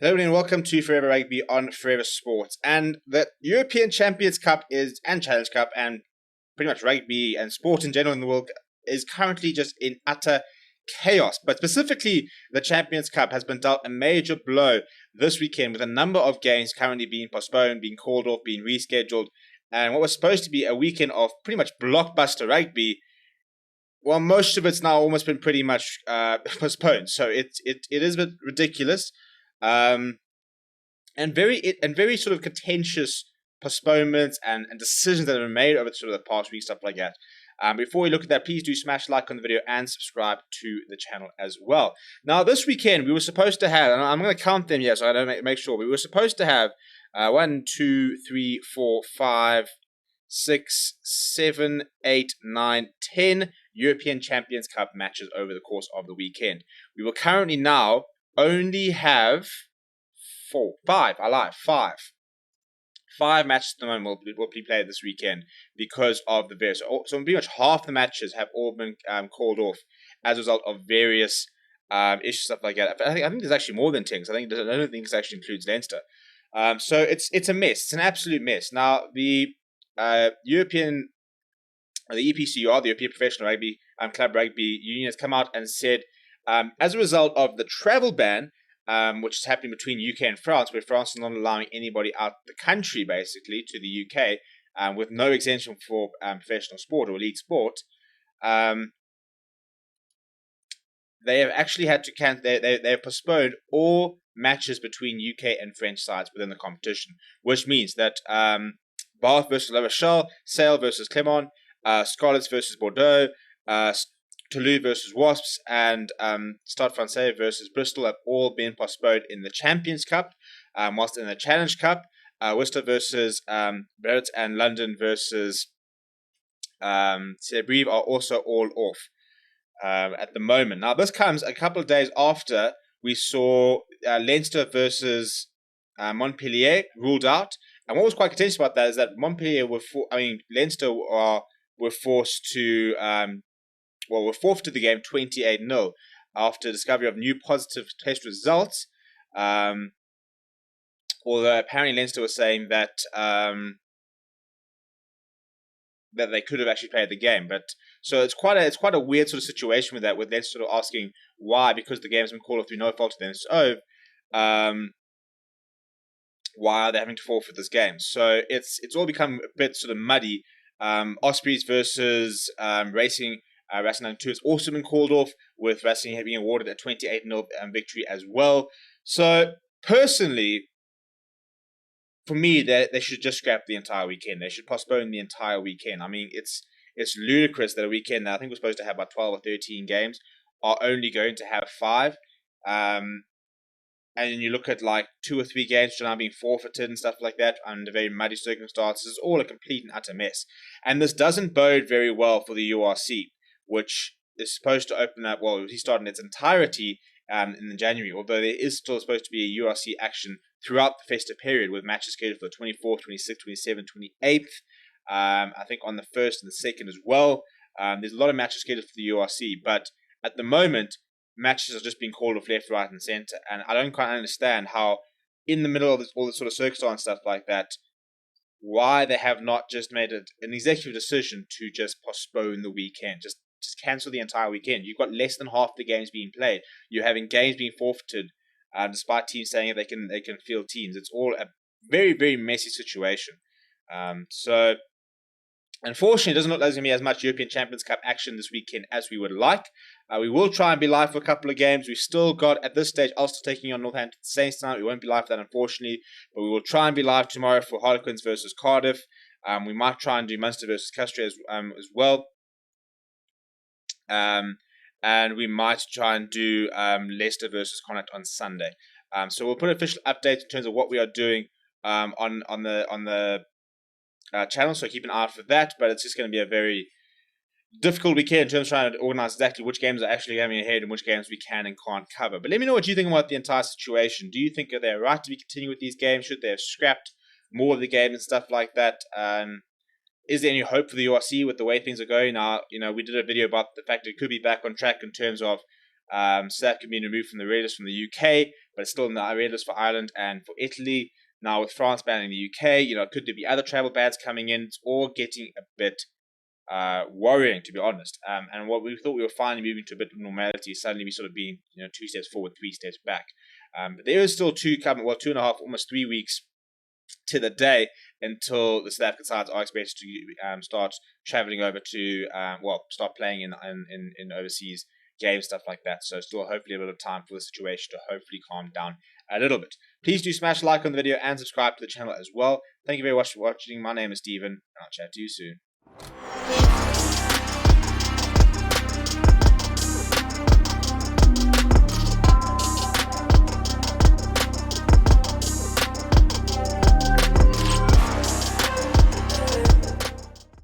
Hello and welcome to Forever Rugby on Forever Sports. And the European Champions Cup and Challenge Cup and pretty much rugby and sport in general in the world is currently just in utter chaos. But specifically, the Champions Cup has been dealt a major blow this weekend with a number of games currently being postponed, being called off, being rescheduled. And what was supposed to be a weekend of pretty much blockbuster rugby, well, most of it's now almost been pretty much postponed. So it is a bit ridiculous. And very sort of contentious postponements and decisions that have been made over sort of the past week, stuff like that. Before we look at that, please do smash like on the video and subscribe to the channel as well. Now, this weekend we were supposed to have, and I'm going to count them here so I don't make sure, we were supposed to have 1, 2, 3, 4, 5, 6, 7, 8, 9, 10 European Champions Cup matches over the course of the weekend. We will currently now only have five matches at the moment will be played this weekend because of the various. So pretty much half the matches have all been called off as a result of various issues, stuff like that. I think there's actually more than 10. I don't think this actually includes Leinster. So it's a mess. It's an absolute mess. Now the European, the EPCR, the European Professional Rugby Club Rugby Union, has come out and said, as a result of the travel ban, which is happening between UK and France, where France is not allowing anybody out the country, basically, to the UK, with no exemption for professional sport or elite sport, they have actually had to cancel. They have postponed all matches between UK and French sides within the competition, which means that Bath versus La Rochelle, Sale versus Clermont, Scarlets versus Bordeaux, Toulouse versus Wasps, and Stade Francais versus Bristol have all been postponed in the Champions Cup, whilst in the Challenge Cup, Worcester versus Barrett and London versus Brive are also all off at the moment. Now, this comes a couple of days after we saw Leinster versus Montpellier ruled out, and what was quite contentious about that is that Montpellier Leinster were forced to were forfeited the game 28-0 after discovery of new positive test results. Although apparently Leinster was saying that that they could have actually played the game, but so it's quite a weird sort of situation with that, with Leinster sort of asking why, because the game's been called off through no fault of them. So why are they having to forfeit this game? So it's all become a bit sort of muddy. Ospreys versus Racing. Racing 2 has also been called off, with Racing having awarded a 28-0 victory as well. So, personally, for me, they should just scrap the entire weekend. They should postpone the entire weekend. I mean, it's ludicrous that a weekend that I think we're supposed to have about 12 or 13 games are only going to have 5. And then you look at like 2 or 3 games which are now being forfeited and stuff like that under very muddy circumstances. It's all a complete and utter mess. And this doesn't bode very well for the URC, which is supposed to open up, well, he started in its entirety in January, although there is still supposed to be a URC action throughout the festive period, with matches scheduled for the 24th, 26th, 27th, 28th, I think on the 1st and the 2nd as well. There's a lot of matches scheduled for the URC, but at the moment, matches are just being called off left, right, and centre, and I don't quite understand how, in the middle of all this sort of circus and stuff like that, why they have not just made an executive decision to just postpone the weekend, just cancel the entire weekend. You've got less than half the games being played. You're having games being forfeited, despite teams saying that they can field teams. It's all a very, very messy situation. So, unfortunately, it doesn't look like there's going to be as much European Champions Cup action this weekend as we would like. We will try and be live for a couple of games. We've still got, at this stage, Ulster taking on Northampton Saints tonight. We won't be live for that, unfortunately, but we will try and be live tomorrow for Harlequins versus Cardiff. We might try and do Munster versus Castro as well. And we might try and do Leicester versus Connacht on Sunday. So we'll put official updates in terms of what we are doing on the channel. So keep an eye out for that. But it's just going to be a very difficult weekend in terms of trying to organize exactly which games are actually coming ahead and which games we can and can't cover. But let me know what you think about the entire situation. Do you think that they're right to be continuing with these games? Should they have scrapped more of the game and stuff like that? Is there any hope for the URC with the way things are going? Now, we did a video about the fact that it could be back on track in terms of South Africa being removed from the red list from the UK, but it's still in the red list for Ireland and for Italy. Now with France banning the UK, could there be other travel bans coming in? It's all getting a bit worrying, to be honest. And what we thought we were finally moving to a bit of normality, suddenly we sort of being 2 steps forward, 3 steps back. But there is still 2.5, almost 3 weeks to the day until the South African sides are expected to start traveling over to start playing in overseas games, stuff like that. So still hopefully a bit of time for the situation to hopefully calm down a little bit. Please do smash a like on the video and subscribe to the channel as well. Thank you very much for watching. My name is Steven, and I'll chat to you soon.